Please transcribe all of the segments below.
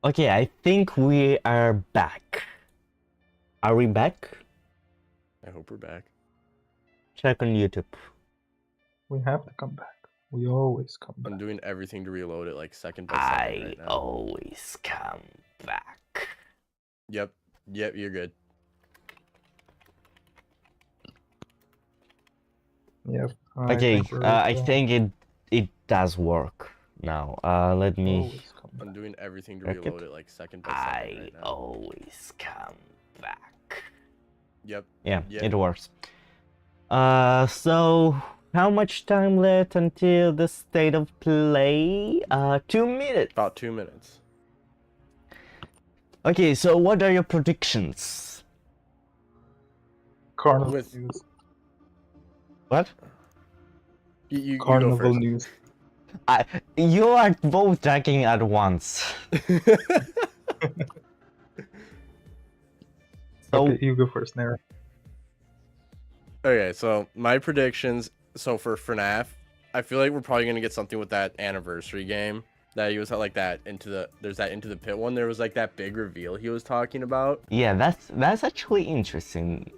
Okay, I think we are back. Are we back? I hope we're back. Check on YouTube. We have to come back. We always come back. I'm doing everything to reload it like second by second right now. I always come back. Yep, you're good. Yep. Okay, I think it does work now. Let me. Always come back. I'm doing everything to Check reload it like second by second right now. I always come back. Yep. Yeah, Yep. it works. So how much time left until the state of play? 2 minutes. About 2 minutes. Okay, so what are your predictions? Carnival With- news. What? You go Carnival first. news. You are both talking at once. So, Okay, you go first, Nara. Okay, so my predictions. So for FNAF, I feel like we're probably gonna get something with that anniversary game that he was like that there's that Into the Pit one. There was like that big reveal he was talking about. yeah, that's actually interesting.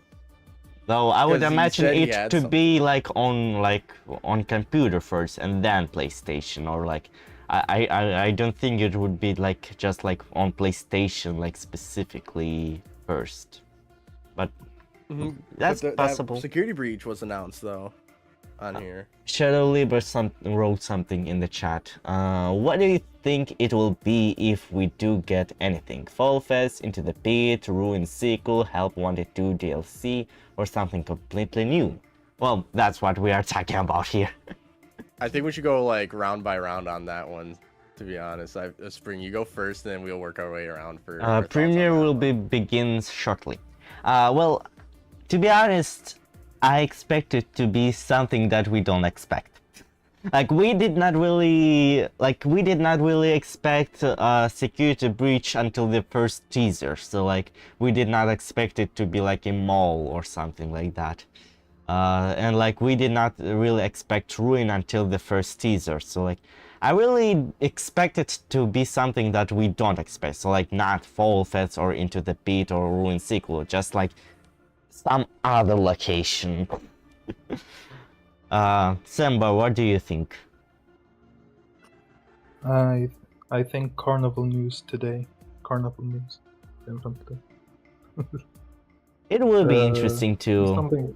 Though I would 'Cause he imagine said he it had to some- be like on computer first and then PlayStation, or like I don't think it would be like just like on PlayStation like specifically first. But that's But possible. That security breach was announced though on here. Shadow Liber wrote something in the chat. What do you think it will be if we do get anything? Fall Fest, Into the Pit, Ruin sequel, Help Wanted 2 DLC, or something completely new? Well, that's what we are talking about here. I think we should go like round by round on that one. To be honest, Spring, you go first, and then we'll work our way around for. our thoughts on Premiere that will one. begins shortly. Well, to be honest, I expect it to be something that we don't expect. Like we did not really expect a security breach until the first teaser. So like we did not expect it to be like a mall or something like that. And like we did not really expect Ruin until the first teaser. So like I really expect it to be something that we don't expect. So like not Fall Fest or Into the Pit or Ruin sequel, just like some other location. Samba, what do you think? I think Carnival news today. Carnival news. Definitely. It will be interesting to Something.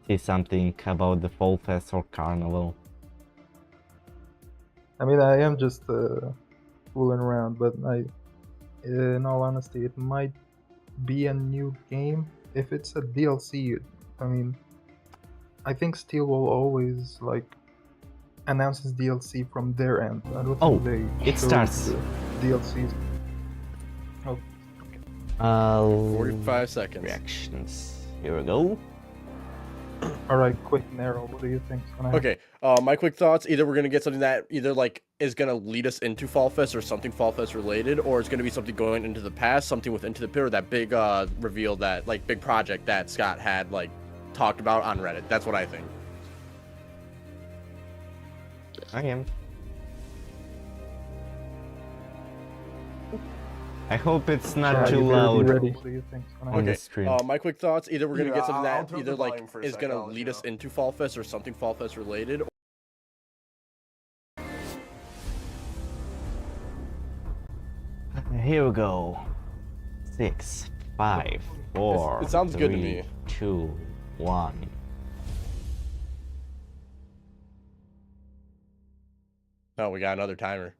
see something about the Fall Fest or Carnival. I mean, I am just fooling around, but in all honesty, it might be a new game. If it's a DLC, I mean, I think Steel will always like announces DLC from their end. I don't Oh, think they it show starts. the DLCs. Oh, 45 seconds. Reactions. Here we go. all right, quick narrow. What do you think's gonna happen? Okay. My quick thoughts: either we're gonna get something that either like is gonna lead us into Fall Fest or something Fall Fest related, or it's gonna be something going into the past, something with Into the Pit, or that big reveal, that like big project that Scott had like talked about on Reddit. That's what I think. I am. I hope it's not Yeah, too you better be loud ready. What do you think's gonna on happen? the Okay. stream. My quick thoughts: either we're gonna Yeah, get something I'll that turn either the like volume for a is second, gonna I'll let lead you us know. into Fall Fest or something Fall Fest related. Here we go. 6, 5, 4. It sounds good to 3, me. 2, 1. Oh, we got another timer.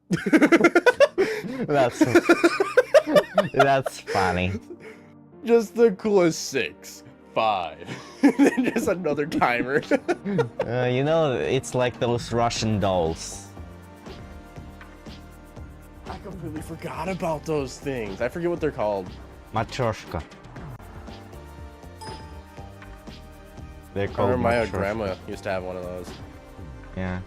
That's that's funny. Just the coolest 6, 5, then just another timer. You know, it's like those Russian dolls. I completely forgot about those things. I forget what they're called. Matryoshka. They're I called remember my Matryoshka. grandma used to have one of those. Yeah.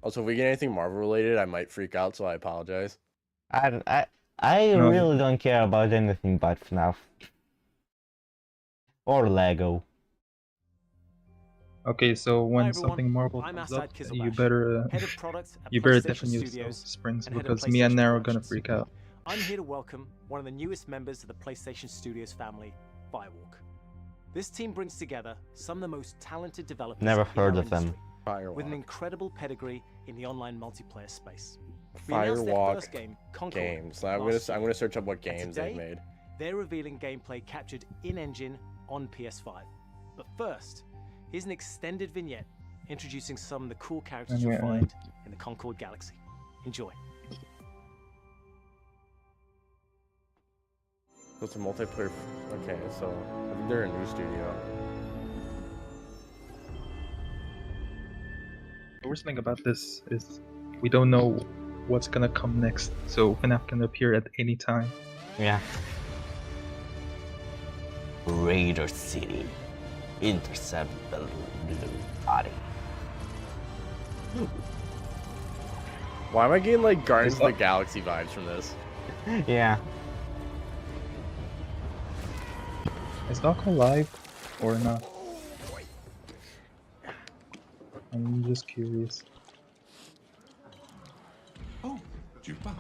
Also, if we get anything Marvel related, I might freak out, so I apologize. I No. really don't care about anything but FNAF. Or Lego. Okay, so when Hi everyone, something Marvel I'm comes Assad up, Kizilbash, you better head of product at you better PlayStation definitely use Studios those sprints and head of because me and PlayStation Nero are gonna Promotions. freak out. I'm here to welcome one of the newest members of the PlayStation Studios family, Firewalk. This team brings together some of the most talented developers Never in heard our of them. industry, with an Firewalk. incredible pedigree in the online multiplayer space. We announced their Firewalk first game, Concord, games. I'm last gonna year, search up what and games today, they've made. they're revealing gameplay captured in-engine on PS5. But first, here's an extended vignette introducing some of the cool characters you'll find in the Concord Galaxy. Enjoy. So it's a multiplayer. Okay, so I think they're a new studio. The worst thing about this is we don't know what's gonna come next, so FNAF can appear at any time. Yeah. Raider City. Intercept the blue body. Why am I getting like Guardians of the Galaxy vibes from this? Yeah. Is Doc alive or not? I'm just curious. Oh, jukebox.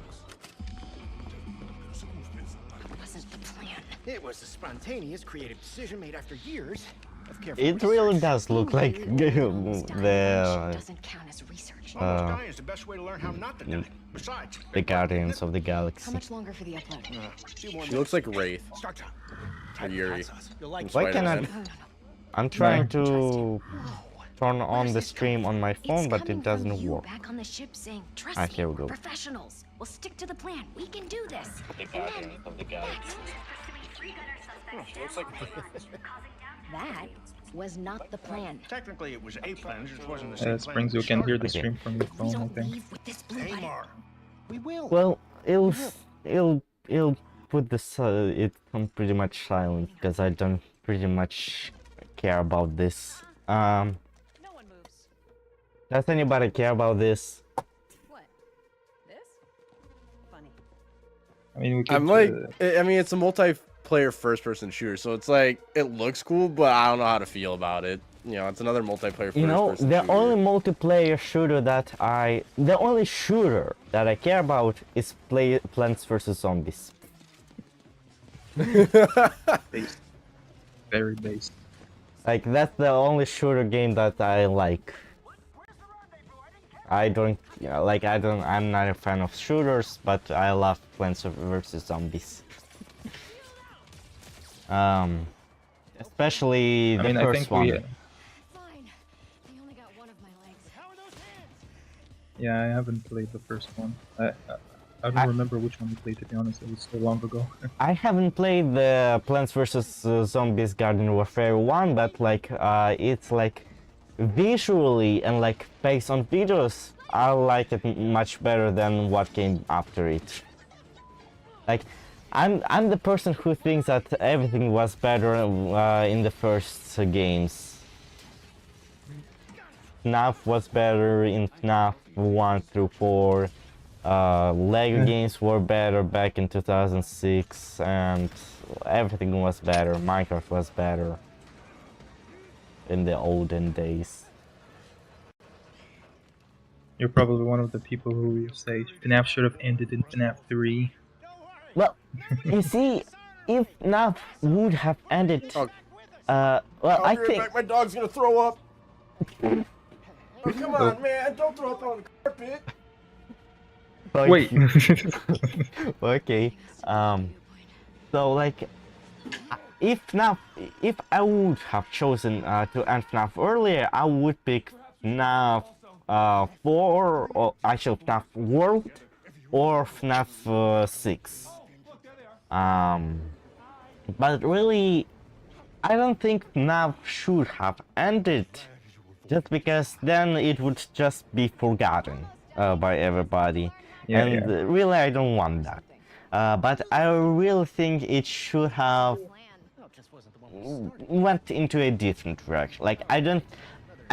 Wasn't the plan. It was a spontaneous, creative decision made after years of careful It research. really does look like the Doesn't count as research. Almost dying is the best way to learn how not to die. Besides, Guardians of the How Galaxy. much longer for the upload? She looks like Wraith start time. or Yuri. You'll like Why can I? Spider-Man. No, no, no. I'm trying to Whoa. turn Where's on the this stream coming on my from? phone, It's but coming it doesn't from you work. back on the ship saying, "Trust Ah, me, here we we're go. professionals. We'll stick to the plan. We can do this." of the Galaxy. Looks like That was not the plan. Technically, it was a plan. It just wasn't the same plan. Springs, you at can hear the start. stream from your We phone, I don't think. leave with this blue Hey, button. Mar. We will. Well, it'll put this it on pretty much silent because I don't pretty much care about this. No one moves. Does anybody care about this? What? This? Funny. I mean, we could. I'm like, I mean, it's a multiplayer first-person shooter, so it's like it looks cool, but I don't know how to feel about it. You know, it's another multiplayer You know, first-person the shooter. only multiplayer shooter the only shooter that I care about is Plants vs Zombies. Based. Very based. Like that's the only shooter game that I like. I don't, you know, like I'm not a fan of shooters, but I love Plants vs Zombies. Especially the I mean, I first think one. we. Fine. They only got one of my legs. Yeah, I haven't played the first one. I don't remember which one we played, to be honest. It was so long ago. I haven't played the Plants vs Zombies Garden Warfare 1, but like it's like visually and like based on videos, I like it much better than what came after it. Like I'm the person who thinks that everything was better in the first games. FNAF was better in FNAF 1 through 4. Lego games were better back in 2006, and everything was better. Minecraft was better in the olden days. You're probably one of the people who will say FNAF should have ended in FNAF 3. Well, you see, if FNAF would have ended, Oh. well, I'll I be right think back. My dog's gonna throw up. Oh, come on, man! Don't throw up on the carpet. like, Wait. okay, so like, if I would have chosen to end FNAF earlier, I would pick FNAF 4, or actually FNAF World, or FNAF 6. But really, I don't think FNAF should have ended, just because then it would just be forgotten by everybody. Yeah, And yeah. really, I don't want that. But I really think it should have went into a different direction. Like I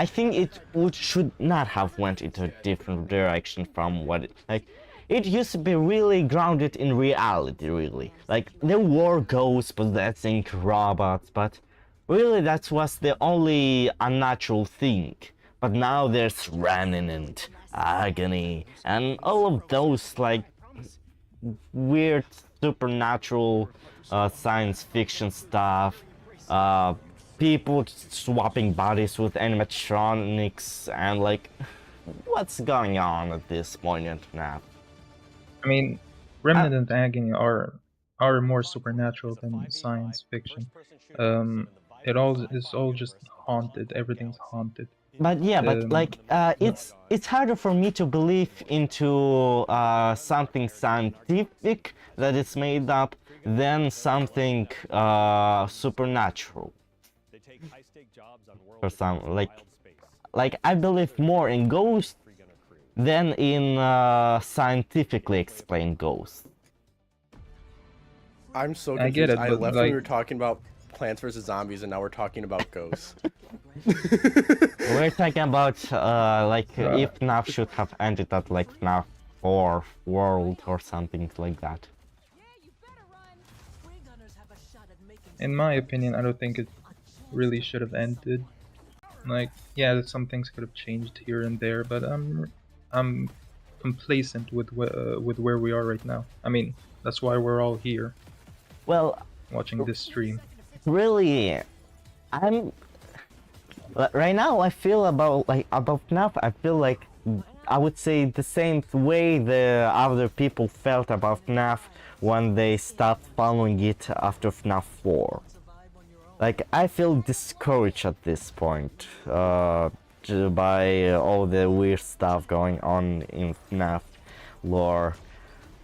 think it should not have went into a different direction from what it used to be really grounded in reality, really. Like there were ghosts possessing robots, but Really, that was the only unnatural thing. But now there's remnant, agony, and all of those like weird supernatural science fiction stuff. People swapping bodies with animatronics and like, what's going on at this point in FNAF? I mean, Remnant and Agony are more supernatural than science fiction. It's all just haunted. Everything's haunted. But yeah, but like it's harder for me to believe into something scientific that is made up than something supernatural. For some like I believe more in ghosts than in scientifically explained ghosts. I'm so I confused. get it, I but, left when like- we were talking about Plants vs Zombies, and now we're talking about ghosts. We're talking about like if FNAF should have ended at like FNAF 4 World or something like that. In my opinion, I don't think it really should have ended. Like, yeah, some things could have changed here and there, but I'm complacent with where we are right now. I mean, that's why we're all here Well, watching this stream. really, right now I feel about FNAF. I feel like I would say the same way the other people felt about FNAF when they stopped following it after FNAF 4. Like, I feel discouraged at this point by all the weird stuff going on in FNAF lore.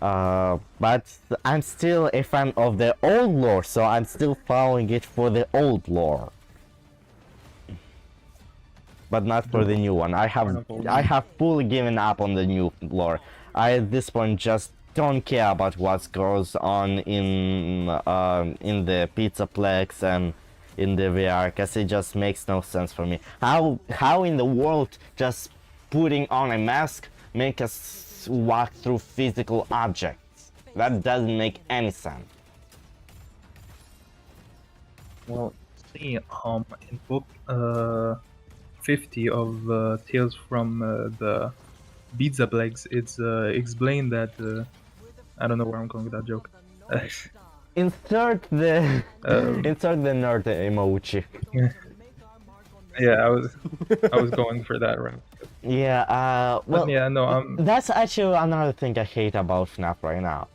But I'm still a fan of the old lore, so I'm still following it for the old lore. But not for the new one. I have fully given up on the new lore. I at this point just don't care about what goes on in the Pizzaplex and in the VR, because it just makes no sense for me. How in the world just putting on a mask make us walk through physical objects? That doesn't make any sense. Well, see, in book 50 of Tales from the Pizzaplex, it's explained that I don't know where I'm going with that joke. Insert the nerd emoji. Yeah, I was going for that, right? Yeah, well, yeah, no, that's actually another thing I hate about FNAF right now.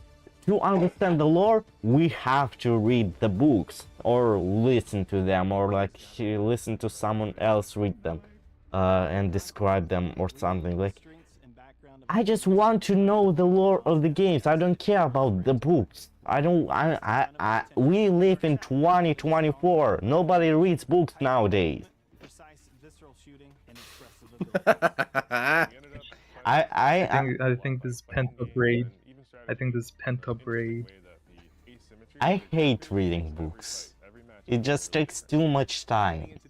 To understand the lore, we have to read the books or listen to them, or like listen to someone else read them and describe them or something. Like, I just want to know the lore of the games. I don't care about the books. We live in 2024. Nobody reads books nowadays. I think this pent-up rage. I think this pent-up rage. I hate reading books. It just takes too much time.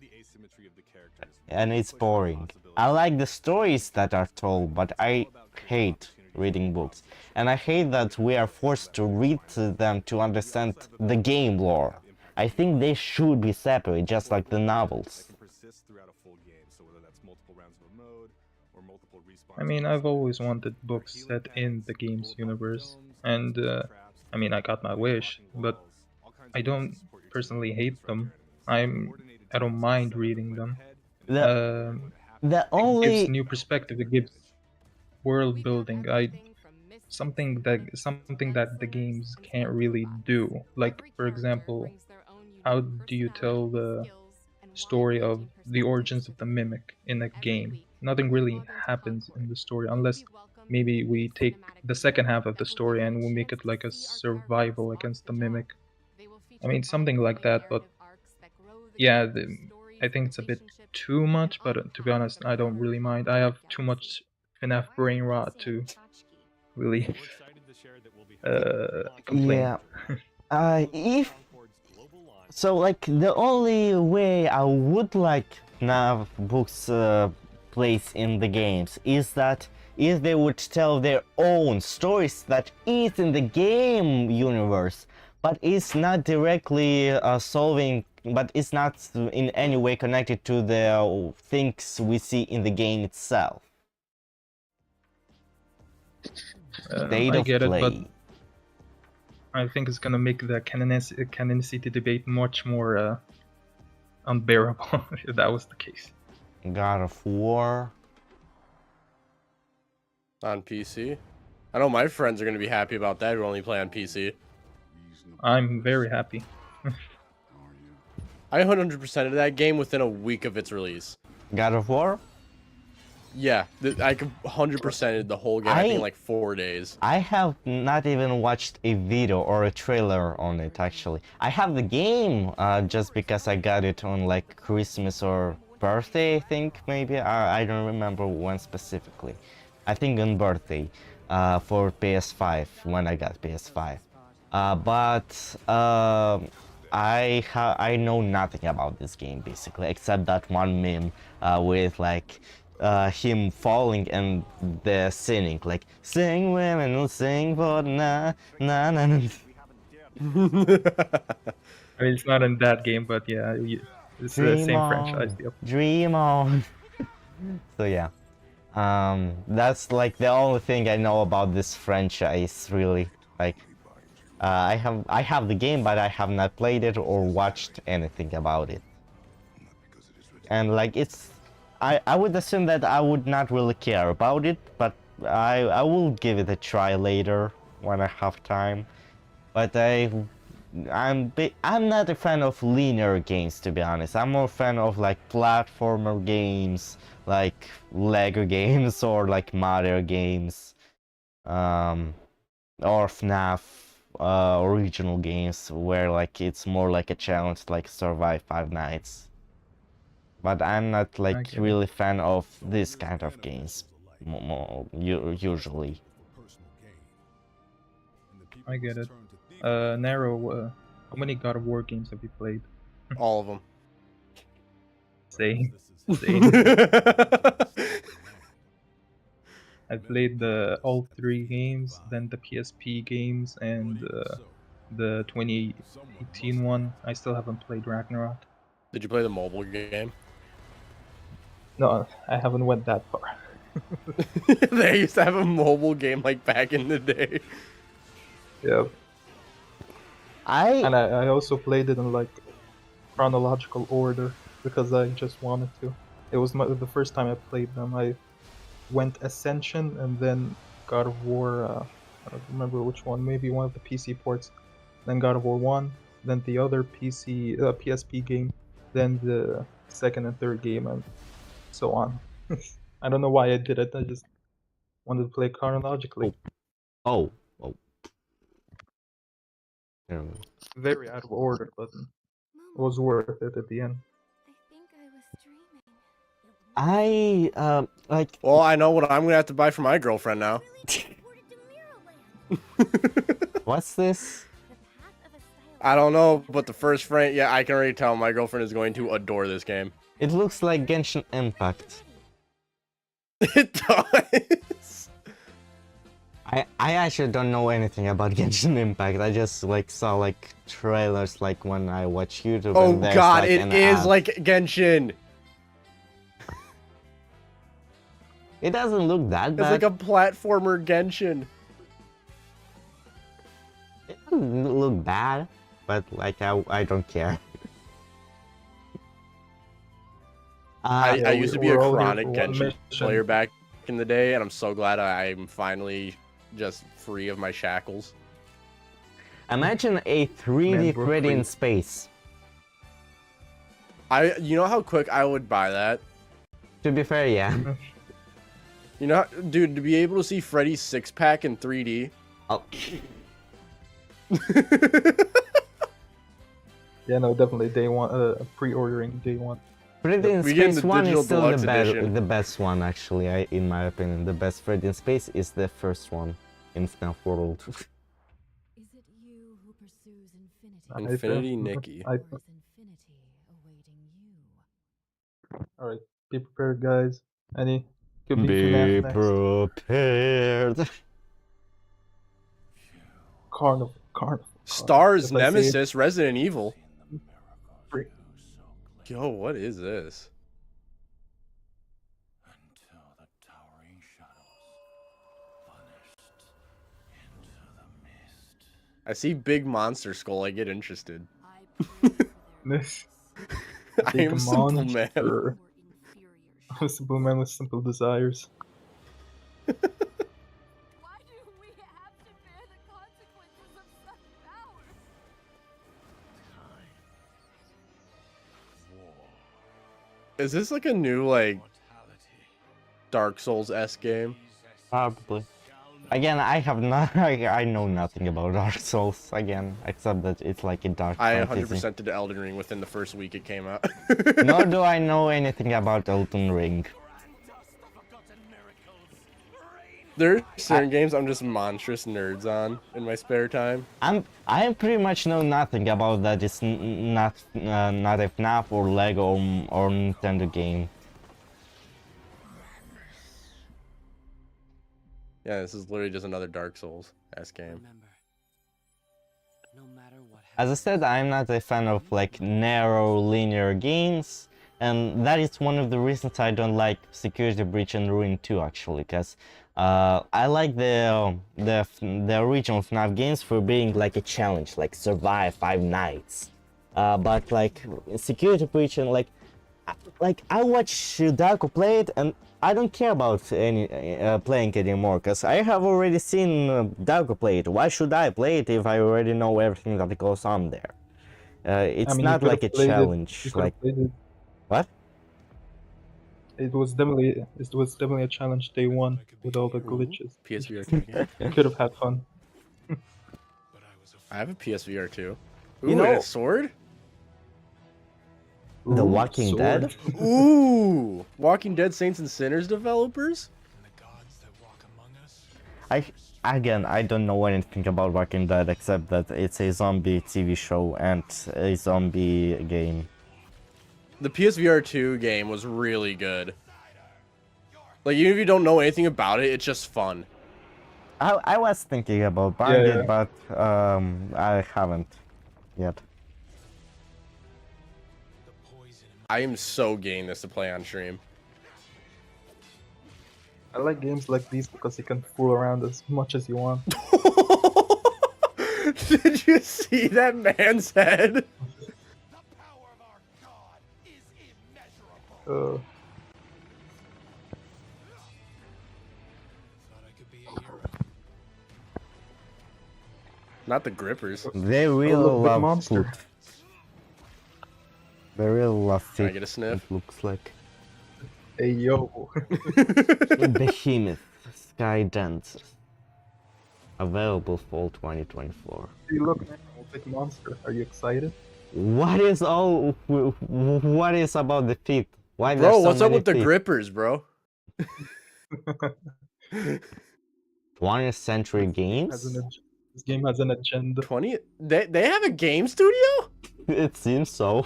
And it's boring. I like the stories that are told, but I hate reading books. And I hate that we are forced to read them to understand the game lore. I think they should be separate, just like the novels. I mean, I've always wanted books set in the game's universe, and I mean, I got my wish, but I don't personally hate them. I don't mind reading them. The only It gives new perspective. It gives world building. Something that the games can't really do. Like, for example, how do you tell the story of the origins of the Mimic in a game? Nothing really happens in the story unless maybe we take the second half of the story and we make it like a survival against the Mimic. I mean, something like that, but yeah, I think it's a bit too much, but to be honest, I don't really mind. I have too much FNAF brain rot to really complain. Yeah. So, like, the only way I would like FNAF books place in the games is that if they would tell their own stories that is in the game universe, but is not directly solving but it's not in any way connected to the things we see in the game itself. State I of get play. it, but I think it's gonna make the canonicity debate much more unbearable if that was the case. God of War. On PC. I know my friends are gonna be happy about that who only play on PC. I'm very happy. I 100%ed that game within a week of its release. God of War? Yeah, I 100%ed the whole game, I think in like 4 days. I have not even watched a video or a trailer on it, actually. I have the game just because I got it on like Christmas or birthday, I think, maybe. I don't remember when specifically. I think on birthday for PS5, when I got PS5. I know nothing about this game basically, except that one meme with like him falling and the singing, like sing women will sing for na na na na. I mean, it's not in that game, but yeah, it's the same franchise deal. Dream on. So yeah, that's like the only thing I know about this franchise, really. Like, I have the game, but I have not played it or watched anything about it. And like I would assume that I would not really care about it, but I will give it a try later when I have time. But I'm not a fan of linear games, to be honest. I'm more a fan of like platformer games, like Lego games or like Mario games, or FNAF original games where like it's more like a challenge, like survive 5 nights. But I'm not like really fan of this kind of games usually. I get it. Naro, how many God of War games have you played? All of them. Same. I played all 3 games, then the PSP games, and the 2018 one. I still haven't played Ragnarok. Did you play the mobile game? No, I haven't went that far. They used to have a mobile game like back in the day. Yeah. And I also played it in like chronological order because I just wanted to. It was the first time I played them. I went Ascension and then God of War. I don't remember which one. Maybe one of the PC ports. Then God of War 1. Then the other PSP game. Then the second and third game, and so on. I don't know why I did it. I just wanted to play chronologically. Oh. Very out of order, but it was worth it at the end. Like. Well, I know what I'm gonna have to buy for my girlfriend now. What's this? I don't know, but the first frame, yeah, I can already tell my girlfriend is going to adore this game. It looks like Genshin Impact. It does. I actually don't know anything about Genshin Impact. I just like saw like trailers like when I watch YouTube. Oh and god, like, it is like Genshin. It doesn't look that bad. It's like a platformer Genshin. It doesn't look bad, but like I don't care. I used to be a we're all here chronic for one Genshin mission. player back in the day, and I'm so glad I'm finally just free of my shackles. Imagine a 3D we're Freddy in free. space. You know how quick I would buy that? To be fair, yeah. You know, dude, to be able to see Freddy's 6-pack in 3D. Oh. Yeah, no, definitely day one. Pre-ordering day one. Freddy in We get Space the 1 digital is still deluxe the edition. best one, actually, in my opinion. The best Freddy in Space is the first one in FNAF World. Is it you who pursues infinity? Infinity Nikki. Or is infinity awaiting you? Alright, be prepared, guys. Could be Be FNAF next. prepared. Carnival. Stars If I say it- Nemesis Resident Evil. Free. Yo, what is this? Until the towering shadows vanished into the mist. I see big monster skull. I get interested. I pray for their This I big am simple man. monster. or inferior I'm a simple man with simple desires. Why do we have to bear the consequences of such power? Is this like a new like Mortality. Dark Souls-esque game? Probably. Again, I have not. I know nothing about Dark Souls again, except that it's like a dark I fantasy. 100% did Elden Ring within the first week it came out. Nor do I know anything about Elden Ring. There are certain games I'm just monstrous nerds on in my spare time. I pretty much know nothing about that. It's not a FNAF or Lego or Nintendo game. Yeah, this is literally just another Dark Souls-esque game. Remember, no matter what As I said, I'm not a fan of like narrow linear games, and that is one of the reasons I don't like Security Breach and Ruin 2 actually, because I like the original FNAF games for being like a challenge, like survive 5 nights. But like Security Breach and like I watch Darko play it and I don't care about any playing it anymore, because I have already seen Darko play it. Why should I play it if I already know everything that goes on there? It's I mean, not you like a could've played it- challenge. you could've Like played it. what? It was definitely a challenge day one with all the glitches. PSVR 2 game. You could have had fun. I have a PSVR 2. Ooh, You know- and a sword? The Ooh, Walking sword. Dead? Ooh! Walking Dead Saints and Sinners developers? I don't know anything about Walking Dead except that it's a zombie TV show and a zombie game. The PSVR 2 game was really good. Like, even if you don't know anything about it, it's just fun. I was thinking about buying Yeah. it, but I haven't yet. I am so game this to play on stream. I like games like these because you can fool around as much as you want. Did you see that man's head? Uh, Not the grippers. They really look, big love monster. food. They really love Can I food. get a sniff? It looks like hey yo. Behemoth Sky Dancer. Available fall 2024. Hey look, man, big monster. Are you excited? What is about the feet? Why Bro, there's so what's up many with the feet? grippers, bro? 20th Century Has Games? this game has an agenda. 20? They have a game studio? It seems so.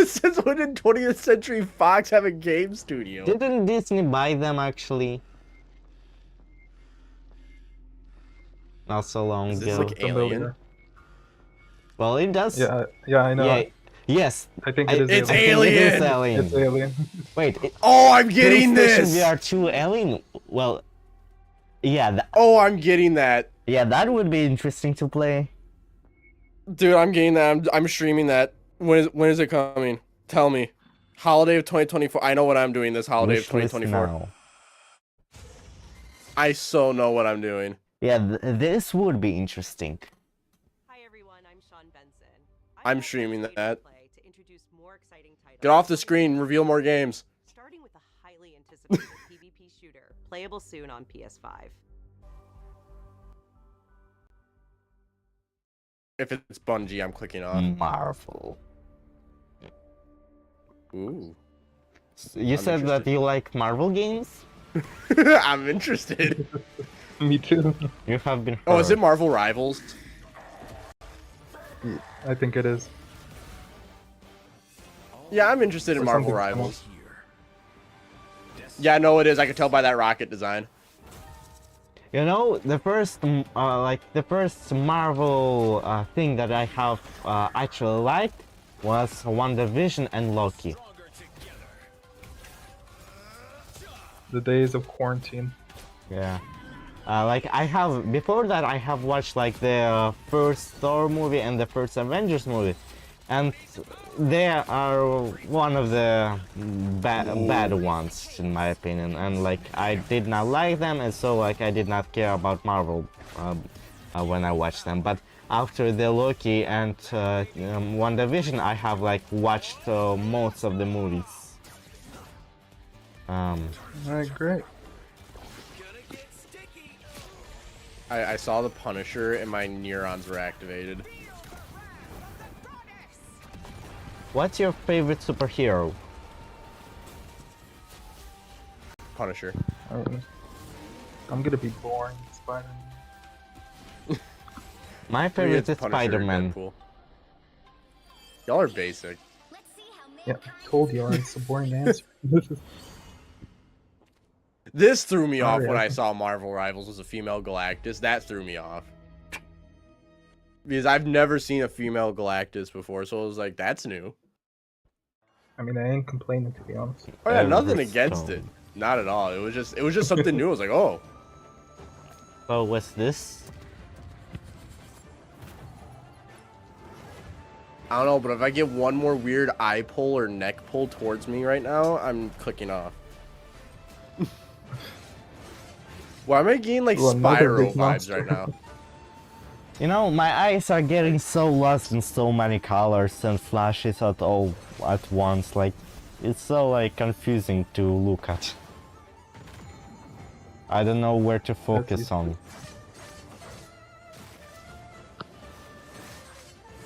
Since when did 20th Century Fox have a game studio? Didn't Disney buy them actually? Not so long Is this ago. like Alien? Well, it does. Yeah, I know. Yeah. Yes. I think it is It's I think Alien. it is Alien! Alien. It's Alien. Wait. Oh, I'm getting PlayStation this! VR 2 Alien? Well, yeah, Oh, I'm getting that. that would be interesting to play. Dude, I'm getting that. I'm streaming that. When is it coming? Tell me. Holiday of 2024. I know what I'm doing this holiday of Wish list 2024. now. I so know what I'm doing. Yeah, this would be interesting. Hi everyone, I'm Sean Benson. I'm streaming that. To introduce more exciting titles. Get off the screen. Reveal more games. Starting with a highly anticipated PvP shooter, playable soon on PS5. If it's Bungie, I'm clicking off. Marvel. Ooh. You said that you like Marvel games? I'm interested. Me too. You have been. Oh, is heard. it Marvel Rivals? I think it is. Yeah, I'm interested in Or Marvel something Rivals. Yeah, no, it is. I can tell by that rocket design. You know, the first Marvel thing that I have actually liked was WandaVision and Loki. The days of quarantine. Yeah. Like I have before that I have watched like the first Thor movie and the first Avengers movie, and they are one of the bad ones in my opinion, and like I did not like them, and so like I did not care about Marvel when I watched them. But after the Loki and WandaVision, I have like watched most of the movies. Alright, great. I saw the Punisher and my neurons were activated. What's your favorite superhero? Punisher. I'm gonna be boring, Spider-Man. My Maybe favorite it's is Punisher and Spider-Man. Deadpool. Y'all are basic. Yeah, I told you, it's a boring answer. This threw me off Sorry, when I I think- saw Marvel Rivals was a female Galactus. That threw me off. Because I've never seen a female Galactus before, so I was like, that's new. I mean, I ain't complaining, to be honest. Oh yeah, nothing against Everstone. it. Not at all. It was just something new. I was like, oh. So what's this? I don't know, but if I get one more weird eye pull or neck pull towards me right now, I'm clicking off. Why am I getting like Ooh, another Spyro big vibes monster. right now? You know, my eyes are getting so lost in so many colors and flashes at all at once. Like, it's so like confusing to look at. I don't know where to focus easy. on.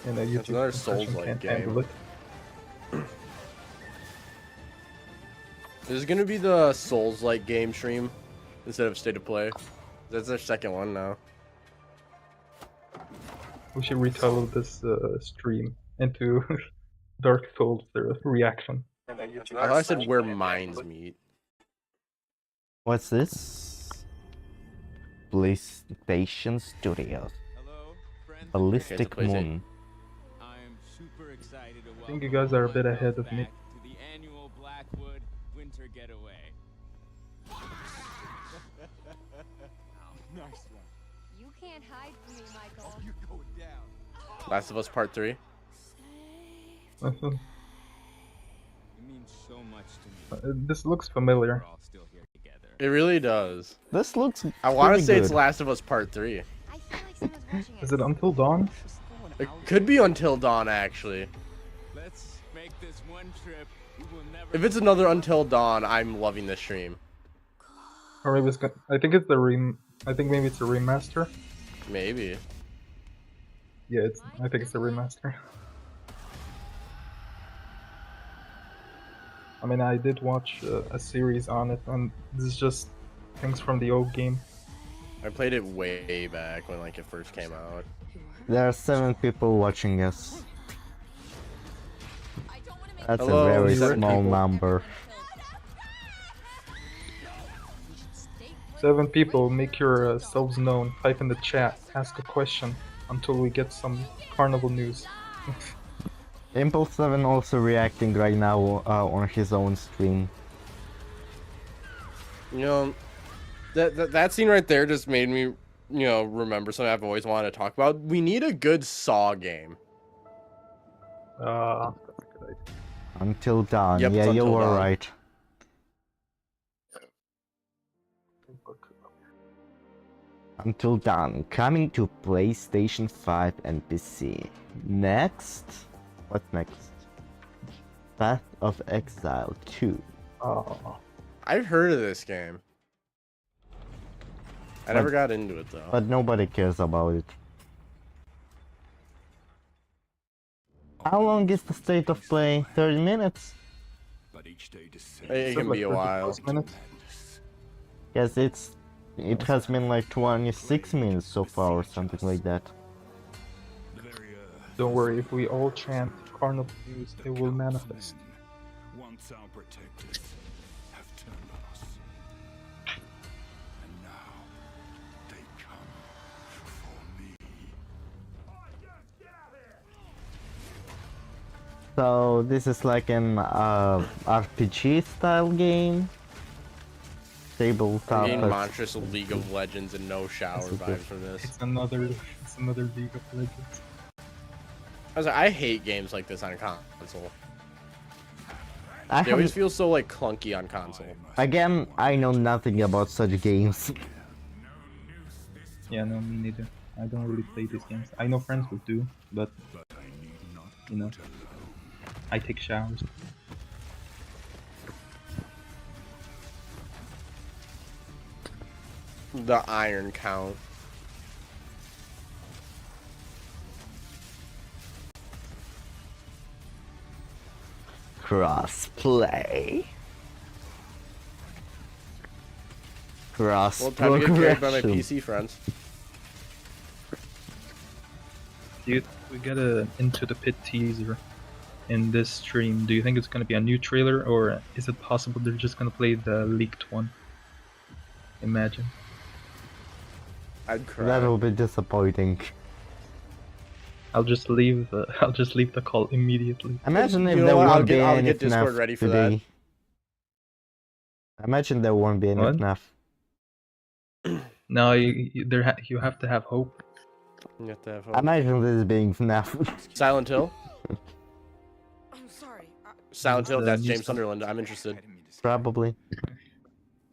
And a That's YouTube another compression Souls-like can't game. handle it. This is gonna be the Souls-like game stream instead of State of Play. That's their second one now. We should retitle this stream into Dark Souls reaction. I thought I said where minds meet. What's this? PlayStation Studios. Hello, friends. Ballistic PlayStation. Moon. I'm super excited to I think you welcome guys are a all bit my ahead girls of me. back to the annual Blackwood Winter Getaway. Nice one. You can't hide from me, Michael. You go down. Last of Us Part 3. It means so much to me. This looks familiar. We're all still here together. It really does. This looks. I want to pretty say it's good. Last of Us Part 3. I feel like someone's watching Is it Until Dawn? It could be Until Dawn, actually. Let's make this one trip we will never. If it's another Until Dawn, I'm loving this stream. Or maybe it's I think it's the I think maybe it's a remaster. Maybe. Yeah, I think it's a remaster. I mean, I did watch a series on it, and this is just things from the old game. I played it way back when like it first came out. There are 7 people watching us. I don't want to make That's Hello, a very 7 small people. number. We should stay put. 7 people, make yourselves known. Type in the chat, ask a question until we get some carnival news. Impulse 7 also reacting right now on his own stream. You know, that scene right there just made me, remember something I've always wanted to talk about. We need a good Saw game. That's a good idea. Until Dawn. Yep, Yeah, it's you Until were Dawn. right. Until Dawn, coming to PlayStation 5 and PC. Next? What's next? Path of Exile 2. Oh, I've heard of this game. I never got into it though. But nobody cares about it. How long is the state of play? 30 minutes? But each day It can be a while. Minutes. Yes, it has been like 26 minutes so far or something like that. Don't worry, if we all chant carnival news, it will manifest. Once our protectors have turned on us. And now they come for me. So this is like an RPG style game. Tabletop. Getting but- monstrous League of Legends and no shower That's vibes from this. It's another League of Legends. I was like, I hate games like this on console. I They always have, feel so like clunky on console. again, I know nothing about such games. Yeah, no, me neither. I don't really play these games. I know friends who do, but you know, I take showers. The iron count. Crossplay. Cross Well, time to get carried by my progression. PC friends. Dude, we got a Into the Pit teaser in this stream. Do you think it's gonna be a new trailer, or is it possible they're just gonna play the leaked one? Imagine. I'd cry. That will be disappointing. I'll just leave the call immediately. Imagine if You know there what, I'll won't be get any Discord FNAF ready for that. today. Imagine there won't be any What? FNAF. No, you have to have hope. You have to have hope. Imagine this being FNAF. Silent Hill? I'm sorry. Silent Hill, the that's new James stuff. Sunderland. I'm interested. Probably.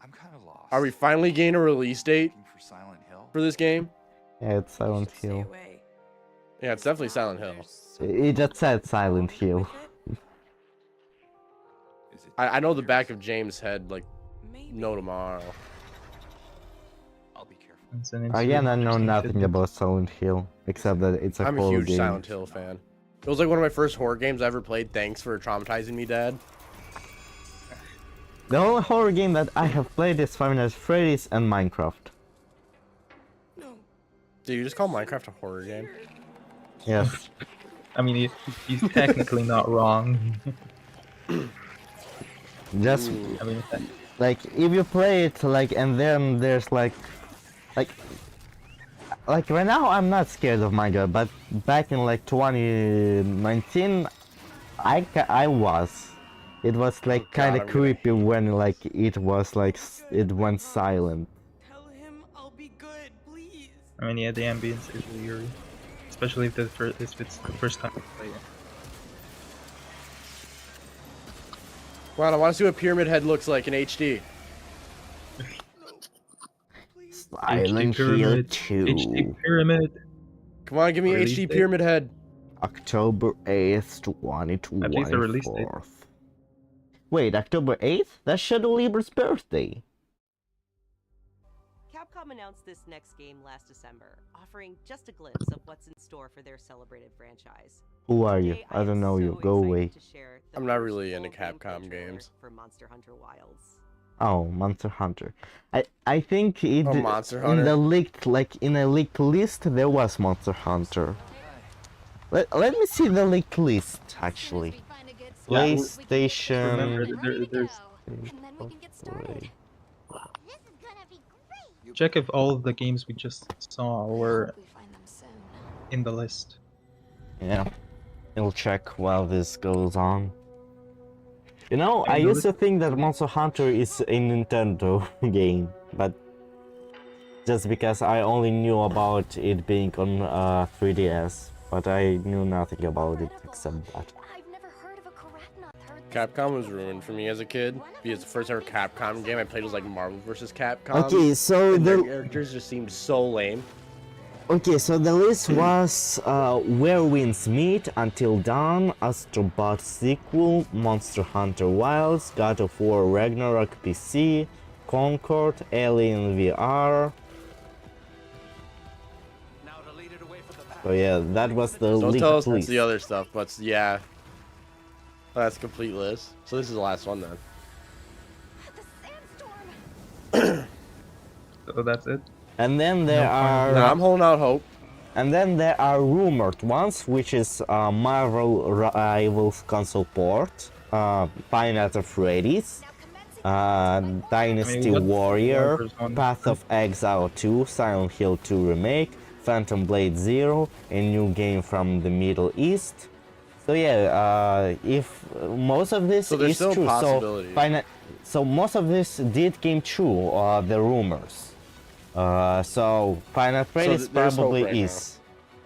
I'm kind of lost. Are we finally getting a release date Looking for Silent Hill? for this game? Yeah, it's Silent Stay Hill. away. Yeah, it's definitely Silent Hill. It just said Silent Hill. Is it I know the back of James' head, like, Maybe. no tomorrow. I'll be careful. It's an Again, I know interesting nothing shit. about Silent Hill, except that it's a I'm a horror huge game. Silent Hill fan. It was like one of my first horror games I ever played. Thanks for traumatizing me, Dad. The only horror game that I have played is Five Nights at Freddy's and Minecraft. No. Dude, you just call Minecraft a horror game? Yes. I mean, he's technically not wrong. Just I mean, like if you play it like and then there's like right now I'm not scared of Minecraft, but back in like 2019 I was. It was like God, kind I'm of gonna creepy when like it was like it went silent. Tell him I'll be good, please. I mean, yeah, the ambience is really eerie, especially if if it's the first time you play it. Wow, I want to see what Pyramid Head looks like in HD. Silent Hill Pyramid, 2. HD Pyramid. Come on, give me Release HD date? Pyramid Head. October 8th, At least the release date. 2024. Wait, October 8th? That's Shadow Lieber's birthday. Capcom announced this next game last December, offering just a glimpse of what's in store for their celebrated franchise. Who are you? Today, I don't am know so you. Go excited away. to share the I'm not first really into full gameplay Capcom trailer games. for Monster Hunter Wilds. Oh, Monster Hunter. I think it Oh, Monster in Hunter. the leaked in a leaked list there was Monster Hunter. Let me see the leaked list actually. Yeah, PlayStation. remember, there's check if all of the games we just saw were in the list. Yeah, we'll check while this goes on. You know, I I know used to think that Monster Hunter is a Nintendo game, but just because I only knew about it being on 3DS, but I knew nothing about it except that. I've never heard of a Karatna third. Capcom was ruined for me as a kid because the first ever Capcom game I played was like Marvel vs. Capcom. Okay, so and their the characters just seemed so lame. list was Where Winds Meet, Until Dawn, Astrobot sequel, Monster Hunter Wilds, God of War Ragnarok PC, Concord, Alien VR. So yeah, that was the Don't leaked tell us that's list. the other stuff, but yeah. That's a complete list. So this is the last one then. The sandstorm. So that's it. And then there are Nah, I'm holding out hope. and then there are rumored ones, which is Marvel Rivals console port, Five Nights at Freddy's, Dynasty what Warrior, Marvel's one? Path of Exile 2, Silent Hill 2 Remake, Phantom Blade Zero, a new game from the Middle East, So yeah, if most of this So there's is still true, possibilities. so most of this did came true, the rumors. So Final Freddy's there's hope probably right is.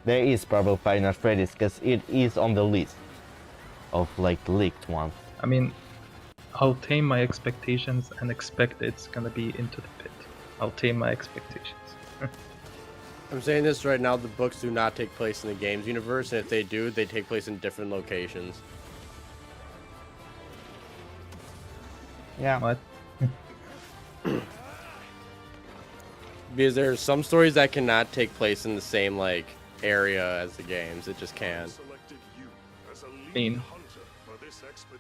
There is probably Final Freddy's because it is on the list of like leaked ones. I mean, I'll tame my expectations and expect it's gonna be Into the Pit. I'll tame my expectations. I'm saying this right now, the books do not take place in the games universe, and if they do, they take place in different locations. Yeah. What? Because there's some stories that cannot take place in the same like area as the games. It just can't. I mean,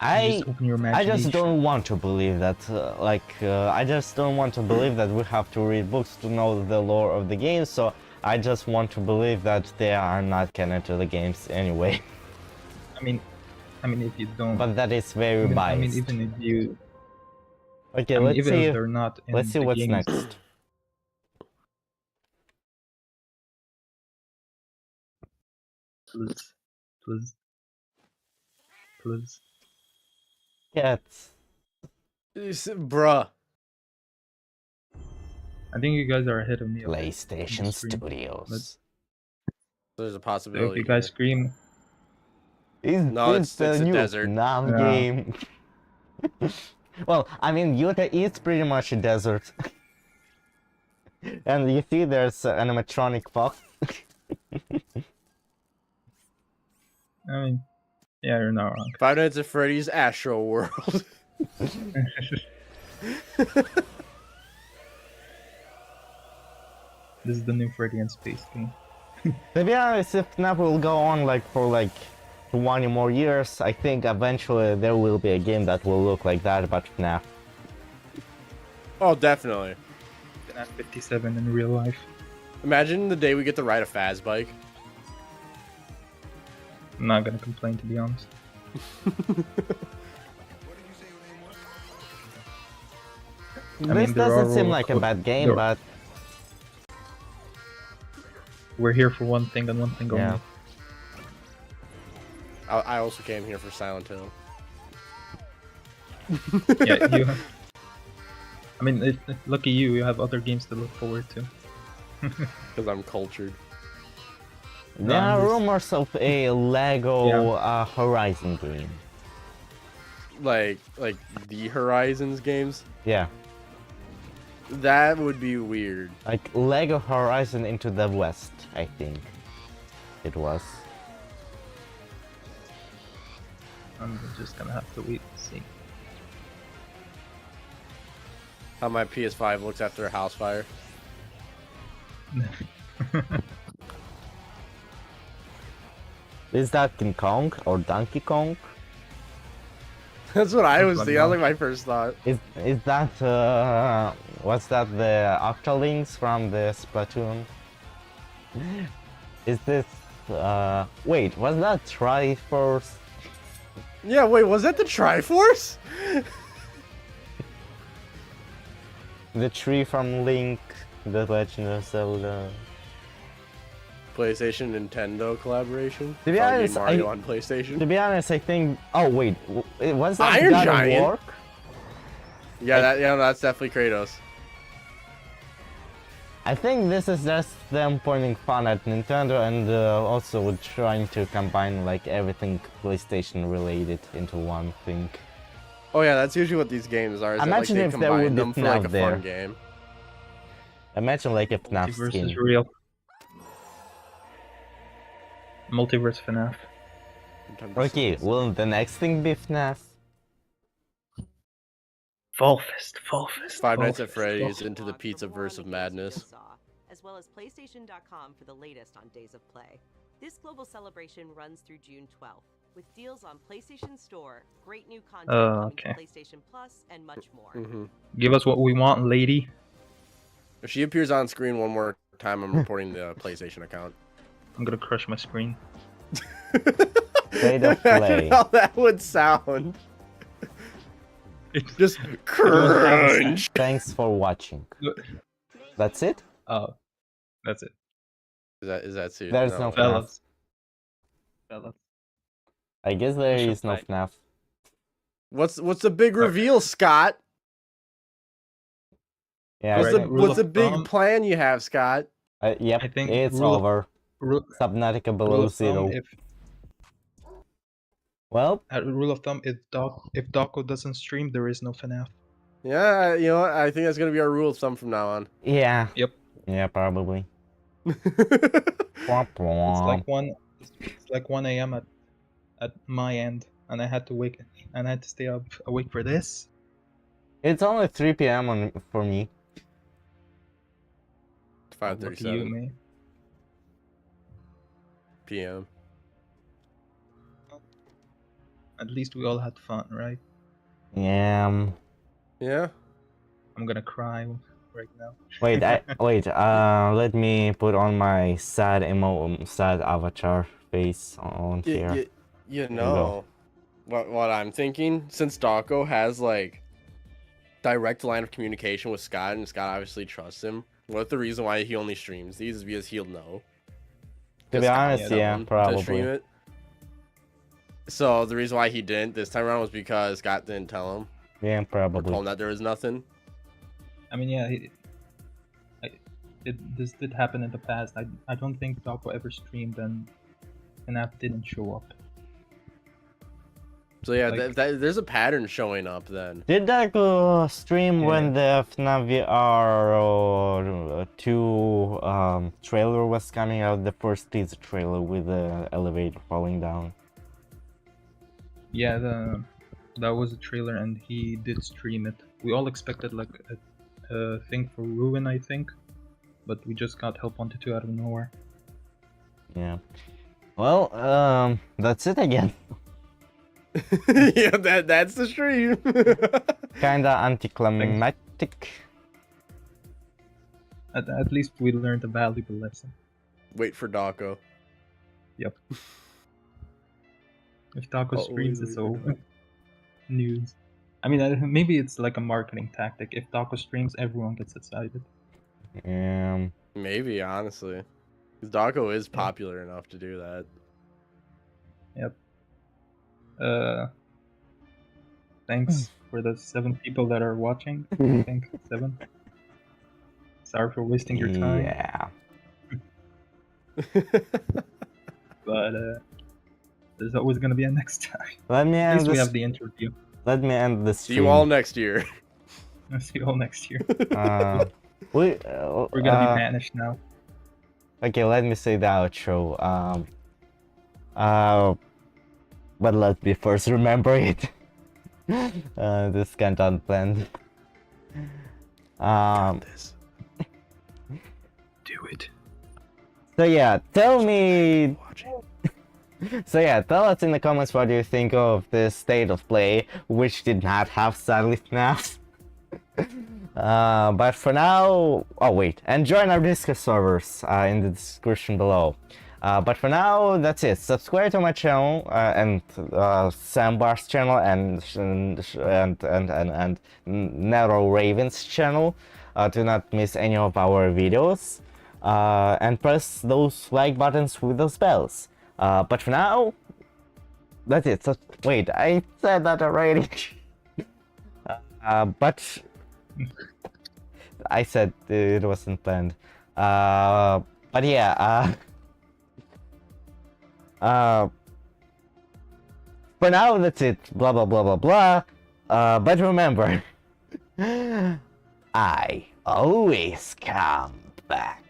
I just open your I just imagination. don't want to believe that. I just don't want to believe that we have to read books to know the lore of the game. So I just want to believe that they are not canon to the games anyway. I mean, if you don't. But that is very biased. I mean, even if you. Okay, I mean, let's even see. if they're not in Let's see the what's games, next. Please. Cats. Bruh. I think you guys are ahead of me. PlayStation Studios. There's a So possibility. if you guys scream, No, it's the a new desert. FNAF Yeah. game. Well, I mean, Utah is pretty much a desert. And you see there's an animatronic fox. I mean, yeah, you're not wrong. 5 Nights at Freddy's Astro World. This is the new Freddy and Space game. To be honest, if FNAF will go on like for like 20 more years, I think eventually there will be a game that will look like that about FNAF. Oh, definitely. FNAF 57 in real life. Imagine the day we get to ride a Faz bike. I'm not gonna complain, to be honest. This doesn't seem like a bad game, but we're here for one thing and one thing only. yeah. I also came here for Silent Hill. Yeah, you. I mean, lucky you. You have other games to look forward to. Because I'm cultured. There are just- rumors of a Lego Horizon game. Like the Horizons games. Yeah, That would be weird. like Lego Horizon Into the West, I think it was. I'm just gonna have to wait and see. How my PS5 looks after a house fire. Is that King Kong or Donkey Kong? That's what I was Like thinking. That was like my first thought. Is that what's that, the Octolings from the Splatoon? Is this wait, was that Triforce? Yeah, wait, was that the Triforce? The tree from Link, The Legend of Zelda. PlayStation Nintendo collaboration. To be Probably honest, Mario on PlayStation. To be honest, I think. Oh wait, was that Iron God Giant? of War? Yeah, that's definitely Kratos. I think this is just them pointing fun at Nintendo and also trying to combine like everything PlayStation related into one thing. Oh yeah, that's usually what these games are. Is that, Imagine like, if they there combine would be them for like a FNAF there. fun game. Imagine like a FNAF Multiverse skin. is real. Multiverse FNAF. Okay, will the next thing be FNAF? Fall Fest. Five Nights at Freddy's Into the Pizza Verse of Madness. As well as PlayStation.com for the latest on Days of Play. This global celebration runs through June 12th, with deals on PlayStation Store, great new content coming okay. to PlayStation Plus, and much more. Give us what we want, lady. If she appears on screen one more time, I'm reporting the PlayStation account. I'm gonna crush my screen. State of play. Imagine how that would sound. Just crunch. Thanks for watching. That's it? Oh, that's it. Is that serious? There's no FNAF. Fellas. I guess there should is no play. FNAF. What's the big reveal, Scott? Yeah, What's Right, the rule what's of the big thumb- plan you have, Scott? yep, I think it's rule of- over. Rule, Subnautica rule below of thumb, 0. Well, rule of thumb, if Dawko doesn't stream, there is no FNAF. Yeah, you know what? I think that's gonna be our rule of thumb from now on. yeah. Yep. Yeah, probably. It's Womp womp. like 1 a.m. at my end, and I had to stay up awake for this. It's only 3 p.m. for me. Lucky you, 5:37 man. p.m. At least we all had fun, right? Yeah. Yeah. I'm gonna cry right now. Wait, let me put on my sad avatar face on here. You know what I'm thinking? Since Dawko has like direct line of communication with Scott, and Scott obviously trusts him. What if the reason why he only streams these is because he'll know? To be honest, yeah, To stream probably. it. So the reason why he didn't this time around was because Scott didn't tell him. Yeah, Or probably. told him that there was nothing. I mean, yeah, this did happen in the past. I don't think Dawko ever streamed and FNAF didn't show up. So yeah, Like- there's a pattern showing up then. Did that go stream when the FNAF VR 2 trailer was coming out? The first teaser trailer with the elevator falling down. Yeah, that was a trailer, and he did stream it. We all expected like a thing for Ruin, I think, but we just got Help Wanted 2 out of nowhere. Yeah. Well, that's it again. Yeah, that's the stream. Kinda anticlimactic. At least we learned a valuable lesson. Wait for Dawko. Yep. If Dawko streams, it's over. News. I mean, maybe it's like a marketing tactic. If Dawko streams, everyone gets excited. Maybe, honestly. Because Dawko is popular enough to do that. Yep. Thanks for the 7 people that are watching. I think 7. Sorry for wasting your time. Yeah. But there's always gonna be a next time. Let me At end least we this. have the interview. Let me end this. See you all next year. I'll see you all next year. We're We're gonna be banished now. Okay, let me say the outro. But let me first remember it. This kind of unplanned. Do it. So yeah, tell me. So yeah, tell us in the comments what you think of this state of play, which did not have sadly FNAF. But for now, oh wait, and join our Discord servers in the description below. But for now, that's it. Subscribe to my channel and Sambar's channel and Nero Raven's channel to not miss any of our videos. And press those like buttons with those bells. But for now, that's it. So, wait, I said that already. But I said it wasn't planned. But yeah. For now, that's it. Blah blah blah blah blah. But remember, I always come back.